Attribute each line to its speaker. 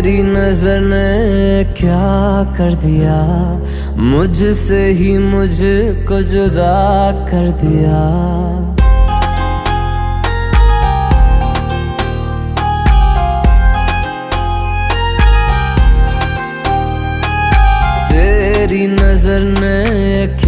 Speaker 1: तेरी नजर ने क्या कर दिया, मुझसे ही मुझको जुदा कर दिया। तेरी नजर ने क्या